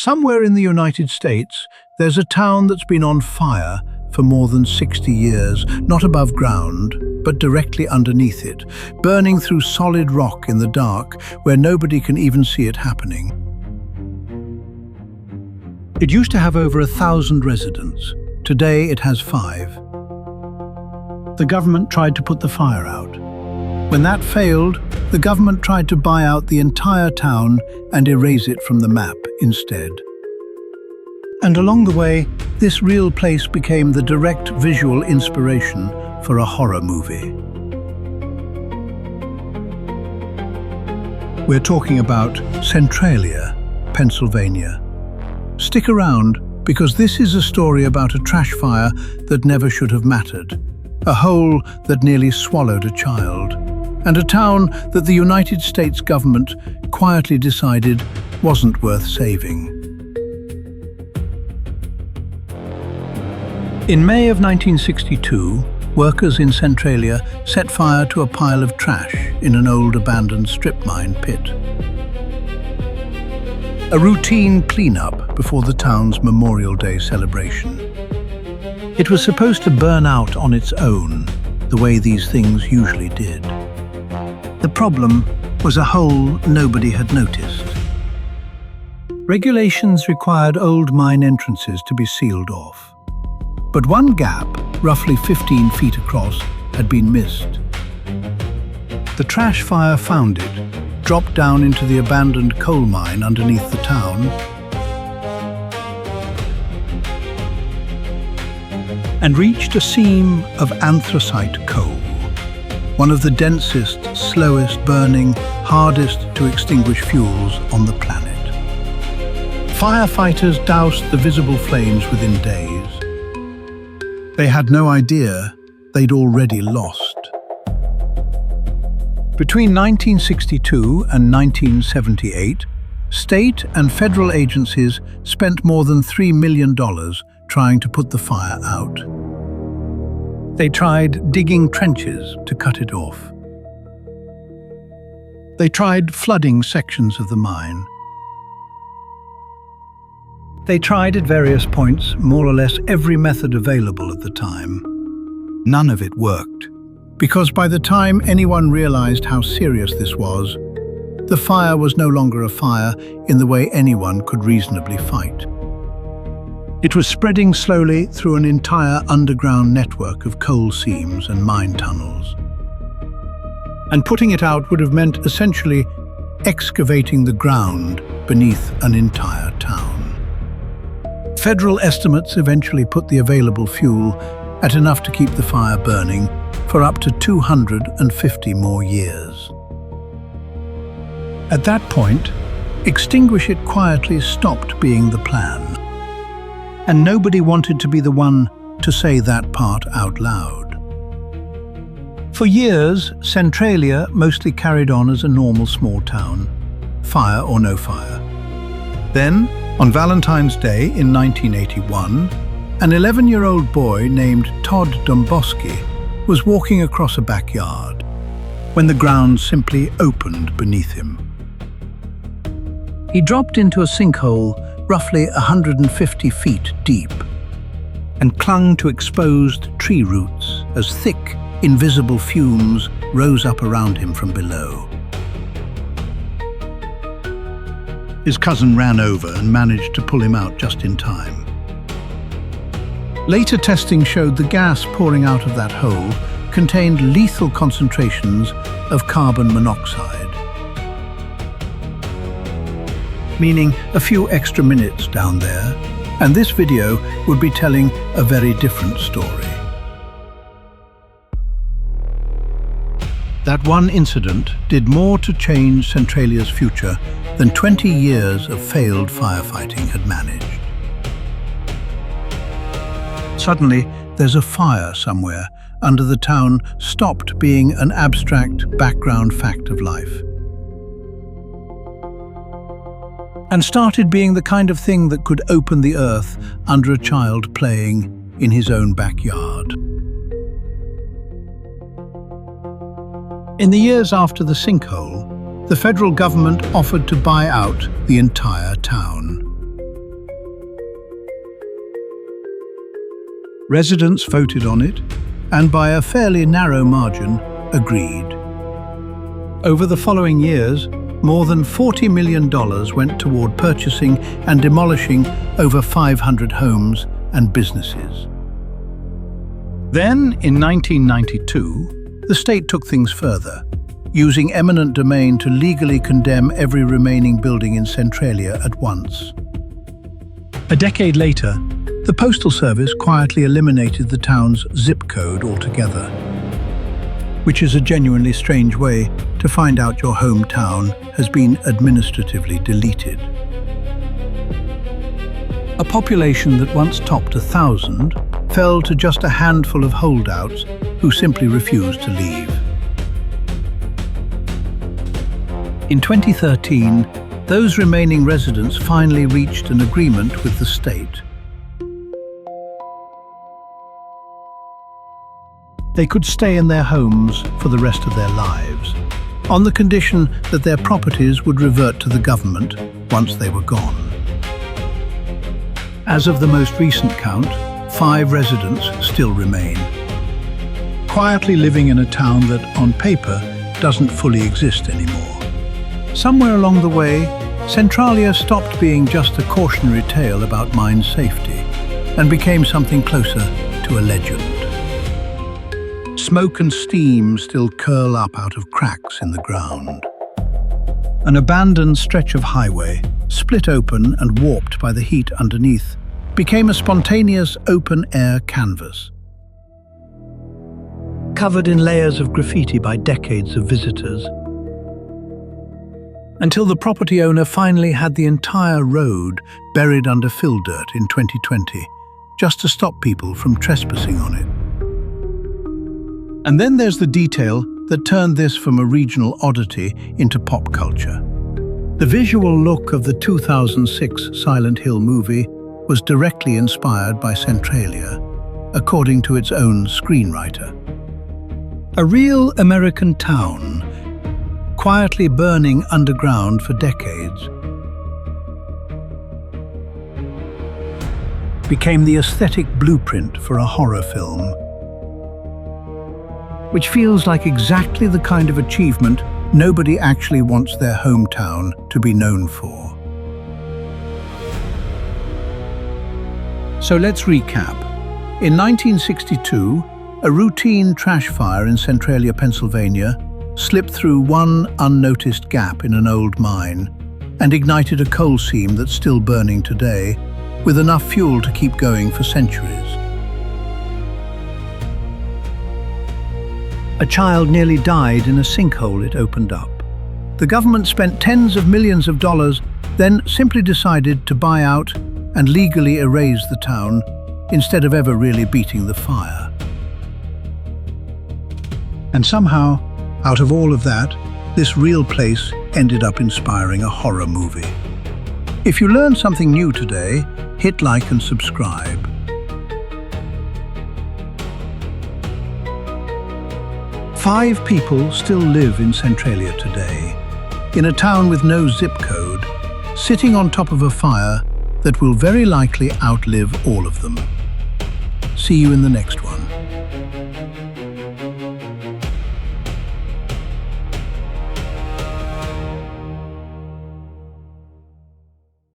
Somewhere in the United States, there's a town that's been on fire for more than 60 years, not above ground, but directly underneath it, burning through solid rock in the dark where nobody can even see it happening. It used to have over 1,000 residents. Today it has 5. The government tried to put the fire out. When that failed, the government tried to buy out the entire town and erase it from the map instead. And along the way, this real place became the direct visual inspiration for a horror movie. We're talking about Centralia, Pennsylvania. Stick around, because this is a story about a trash fire that never should have mattered, a hole that nearly swallowed a child, and a town that the United States government quietly decided wasn't worth saving. In May of 1962, workers in Centralia set fire to a pile of trash in an old abandoned strip mine pit. A routine cleanup before the town's Memorial Day celebration. It was supposed to burn out on its own, the way these things usually did. The problem was a hole nobody had noticed. Regulations required old mine entrances to be sealed off. But one gap, roughly 15 feet across, had been missed. The trash fire found it, dropped down into the abandoned coal mine underneath the town, and reached a seam of anthracite coal, one of the densest, slowest burning, hardest to extinguish fuels on the planet. Firefighters doused the visible flames within days. They had no idea they'd already lost. Between 1962 and 1978, state and federal agencies spent more than $3 million trying to put the fire out. They tried digging trenches to cut it off. They tried flooding sections of the mine. They tried at various points more or less every method available at the time. None of it worked, because by the time anyone realized how serious this was, the fire was no longer a fire in the way anyone could reasonably fight. It was spreading slowly through an entire underground network of coal seams and mine tunnels. And putting it out would have meant essentially excavating the ground beneath an entire town. Federal estimates eventually put the available fuel at enough to keep the fire burning for up to 250 more years. At that point, extinguish it quietly stopped being the plan. And nobody wanted to be the one to say that part out loud. For years, Centralia mostly carried on as a normal small town, fire or no fire. Then, on Valentine's Day in 1981, an 11-year-old boy named Todd Domboski was walking across a backyard when the ground simply opened beneath him. He dropped into a sinkhole roughly 150 feet deep and clung to exposed tree roots as thick, invisible fumes rose up around him from below. His cousin ran over and managed to pull him out just in time. Later testing showed the gas pouring out of that hole contained lethal concentrations of carbon monoxide, meaning a few extra minutes down there, and this video would be telling a very different story. That one incident did more to change Centralia's future than 20 years of failed firefighting had managed. Suddenly, there's a fire somewhere under the town stopped being an abstract background fact of life and started being the kind of thing that could open the earth under a child playing in his own backyard. In the years after the sinkhole, the federal government offered to buy out the entire town. Residents voted on it, and by a fairly narrow margin, agreed. Over the following years, more than $40 million went toward purchasing and demolishing over 500 homes and businesses. Then, in 1992, the state took things further, using eminent domain to legally condemn every remaining building in Centralia at once. A decade later, the Postal Service quietly eliminated the town's zip code altogether, which is a genuinely strange way to find out your hometown has been administratively deleted. A population that once topped 1,000 fell to just a handful of holdouts who simply refused to leave. In 2013, those remaining residents finally reached an agreement with the state. They could stay in their homes for the rest of their lives, on the condition that their properties would revert to the government once they were gone. As of the most recent count, 5 residents still remain, quietly living in a town that, on paper, doesn't fully exist anymore. Somewhere along the way, Centralia stopped being just a cautionary tale about mine safety and became something closer to a legend. Smoke and steam still curl up out of cracks in the ground. An abandoned stretch of highway, split open and warped by the heat underneath, became a spontaneous open-air canvas. Covered in layers of graffiti by decades of visitors, until the property owner finally had the entire road buried under fill dirt in 2020, just to stop people from trespassing on it. And then there's the detail that turned this from a regional oddity into pop culture. The visual look of the 2006 Silent Hill movie was directly inspired by Centralia, according to its own screenwriter. A real American town, quietly burning underground for decades, became the aesthetic blueprint for a horror film, which feels like exactly the kind of achievement nobody actually wants their hometown to be known for. So let's recap. In 1962, a routine trash fire in Centralia, Pennsylvania, slipped through one unnoticed gap in an old mine and ignited a coal seam that's still burning today, with enough fuel to keep going for centuries. A child nearly died in a sinkhole it opened up. The government spent tens of millions of dollars, then simply decided to buy out and legally erase the town instead of ever really beating the fire. And somehow, out of all of that, this real place ended up inspiring a horror movie. If you learned something new today, hit like and subscribe. Five people still live in Centralia today, in a town with no zip code, sitting on top of a fire that will very likely outlive all of them. See you in the next one.